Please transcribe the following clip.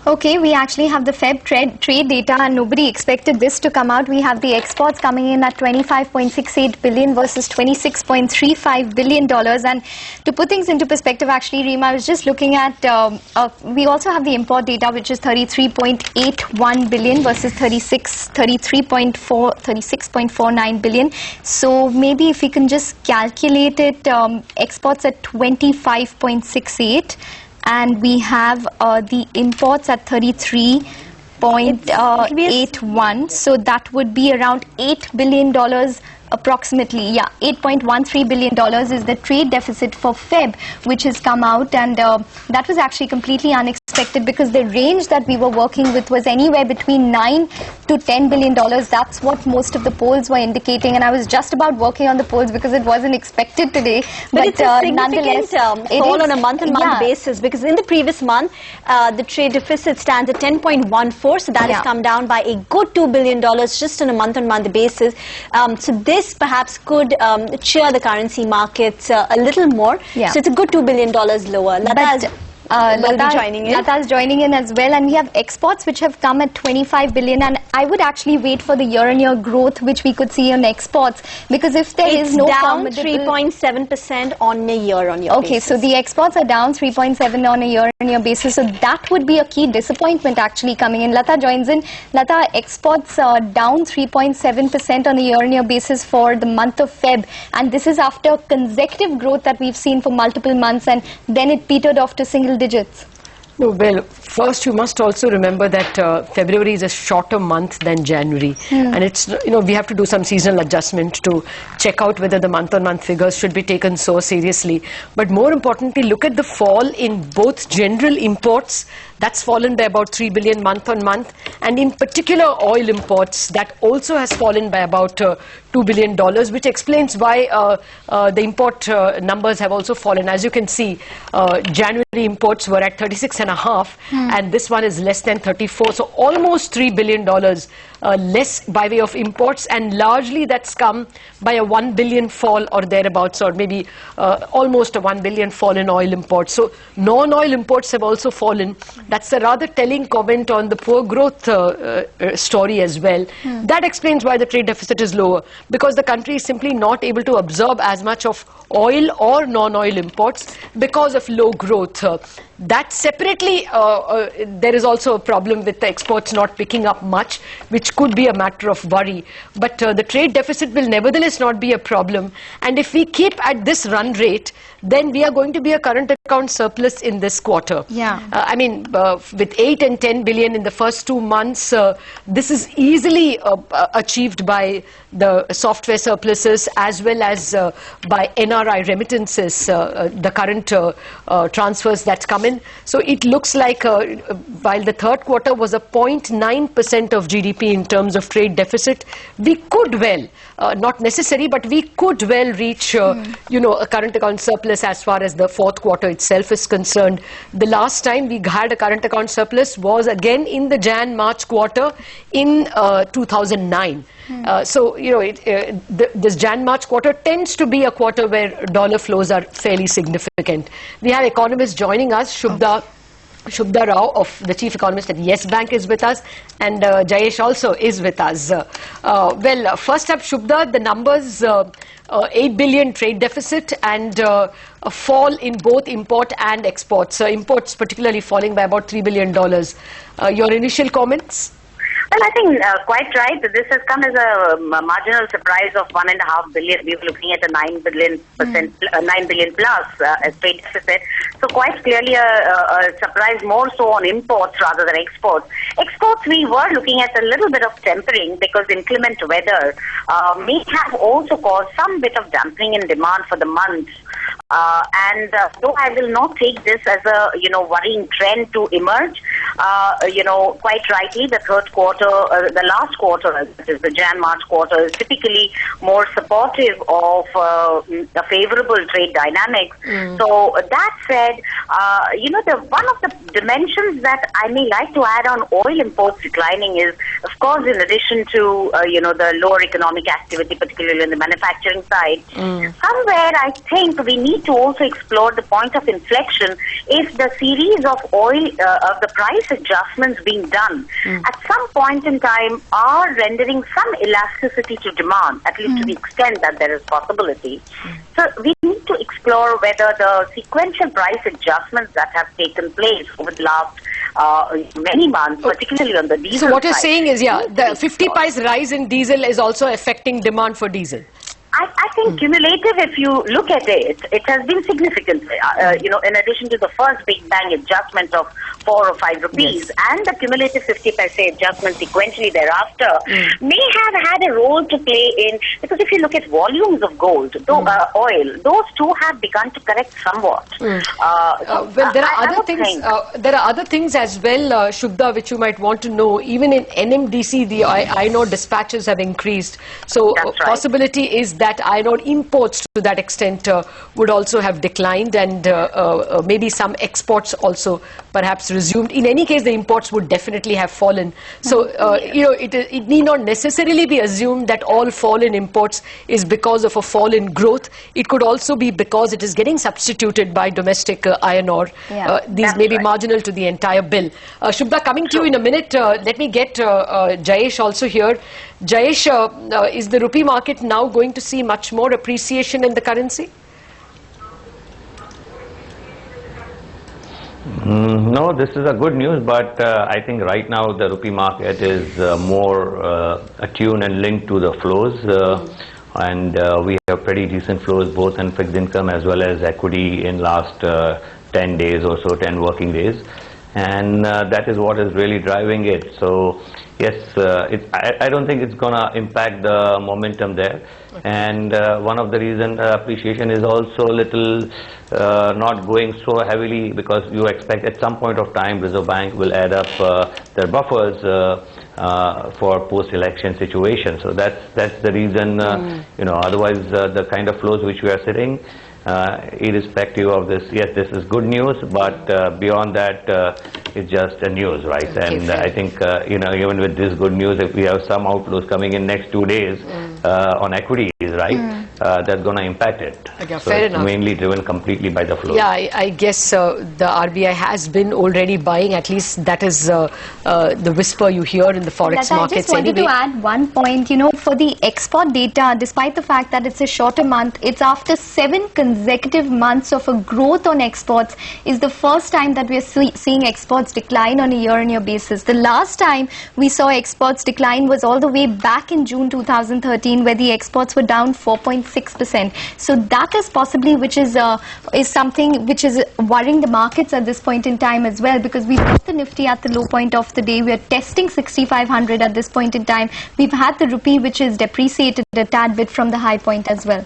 Okay, we actually have the Feb trade data, and nobody expected this to come out. We have the exports coming in at $25.68 billion versus $26.35 billion. And to put things into perspective, actually, Reema, I was just looking at, we also have the import data, which is $33.81 billion versus $36.49 billion. So maybe if we can just calculate it, exports at 25.68. And we have the imports at 33.81. So that would be around $8 billion approximately. Yeah, $8.13 billion is the trade deficit for Feb, which has come out. And that was actually completely unexpected because the range that we were working with was anywhere between $9 to $10 billion. That's what most of the polls were indicating. And I was just about working on the polls because it wasn't expected today. But it's a significant fall on a month-on-month basis, because in the previous month, the trade deficit stands at 10.14. So that has come down by a good $2 billion just on a month-on-month basis. So this perhaps could cheer the currency markets a little more. So it's a good $2 billion lower. Lata's joining in as well, and we have exports which have come at 25 billion, and I would actually wait for the year-on-year growth which we could see on exports, because if there is no down 3.7% on a year-on-year basis. So the exports are down 3.7 on a year-on-year basis, so that would be a key disappointment actually coming in. Lata joins in. Lata, exports are down 3.7% on a year-on-year basis for the month of Feb, and this is after consecutive growth that we've seen for multiple months, and then it petered off to single digits. No, well, first you must also remember that February is a shorter month than January, and it's, we have to do some seasonal adjustment to check out whether the month-on-month figures should be taken so seriously. But more importantly, look at the fall in both general imports. That's fallen by about 3 billion month-on-month, and in particular oil imports, that also has fallen by about $2 billion, which explains why the import numbers have also fallen. As you can see, January imports were at 36.5, and this one is less than 34, so almost $3 billion less by way of imports, and largely that's come by a 1 billion fall or thereabouts, or maybe almost a 1 billion fall in oil imports. So non-oil imports have also fallen. That's a rather telling comment on the poor growth story as well. That explains why the trade deficit is lower, because the country is simply not able to absorb as much of oil or non-oil imports because of low growth. That separately, there is also a problem with the exports not picking up much, which could be a matter of worry. But the trade deficit will nevertheless not be a problem. And if we keep at this run rate, then we are going to be a current account surplus in this quarter. I mean, with 8 and 10 billion in the first 2 months, this is easily achieved by the software surpluses as well as by NRI remittances, the current transfers that's come in. So it looks like while the third quarter was a 0.9% of GDP in terms of trade deficit, we could well, not necessary, but we could well reach, a current account surplus as far as the fourth quarter itself is concerned. The last time we had a current account surplus was again in the Jan-March quarter in 2009. So, this Jan-March quarter tends to be a quarter where dollar flows are fairly significant. We have economists joining us. Shubda Rao, of the chief economist at Yes Bank, is with us, and Jayesh also is with us. Well, first up, Shubda, the numbers, 8 billion trade deficit and a fall in both import and exports. Imports particularly falling by about $3 billion. Your initial comments? Well, I think quite right. This has come as a marginal surprise of 1.5 billion. We were looking at a 9 billion plus as trade deficit. So quite clearly a surprise, more so on imports rather than exports. Exports, we were looking at a little bit of tempering because inclement weather may have also caused some bit of dampening in demand for the months. Though I will not take this as a worrying trend to emerge, quite rightly, the third quarter, the last quarter, that is the Jan-March quarter, is typically more supportive of a favorable trade dynamics. So that said, one of the dimensions that I may like to add on oil imports declining is of course, in addition to the lower economic activity, particularly on the manufacturing side, somewhere I think we need to also explore the point of inflection if the series of oil of the price adjustments being done at some point in time are rendering some elasticity to demand, at least to the extent that there is possibility. So we need to explore whether the sequential price adjustments that have taken place over the last many months, particularly on the diesel So what you're side, saying is, the 50 paise rise in diesel is also affecting demand for diesel. I think cumulative, if you look at it, it has been significant. In addition to the first big bang adjustment of 4 or 5 rupees and the cumulative 50 paise adjustment sequentially thereafter may have had a role to play in, because if you look at volumes of gold, oil, those two have begun to correct somewhat. Well, there are other things. There are other things as well, Shubda, which you might want to know. Even in NMDC, the iron ore dispatches have increased. So possibility is that iron ore imports to that extent would also have declined, and maybe some exports also perhaps resumed. In any case, the imports would definitely have fallen. So it need not necessarily be assumed that all fall in imports is because of a fall in growth. It could also be because it is getting substituted by domestic iron ore. These may be marginal to the entire bill. Shubda, coming to you in a minute, let me get Jayesh also here. Jayesh, is the rupee market now going to see much more appreciation in the currency? No, this is a good news, but I think right now the rupee market is more attuned and linked to the flows, and we have pretty decent flows both in fixed income as well as equity in last 10 days or so, 10 working days, and that is what is really driving it. So yes, I don't think it's going to impact the momentum there. And one of the reasons appreciation is also a little not going so heavily, because you expect at some point of time Reserve Bank will add up their buffers for post-election situation. So that's the reason, otherwise the kind of flows which we are sitting, irrespective of this, yes, this is good news, but beyond that, it's just a news, right? Okay, and I think, even with this good news, if we have some outflows coming in next 2 days on equities, right, that's going to impact it. Okay, so fair enough. Mainly driven completely by the flows. Yeah, I guess the RBI has been already buying, at least that is the whisper you hear in the forex markets. I just wanted to add one point, for the export data, despite the fact that it's a shorter month, it's after 7 consecutive months of a growth on exports. Is the first time that we are seeing exports decline on a year-on-year basis. The last time we saw exports decline was all the way back in June 2013, where the exports were down 4.6%. So that is possibly which is something which is worrying the markets at this point in time as well, because we've got the Nifty at the low point of the day. We are testing 6,500 at this point in time. We've had the rupee which is depreciated a tad bit from the high point as well.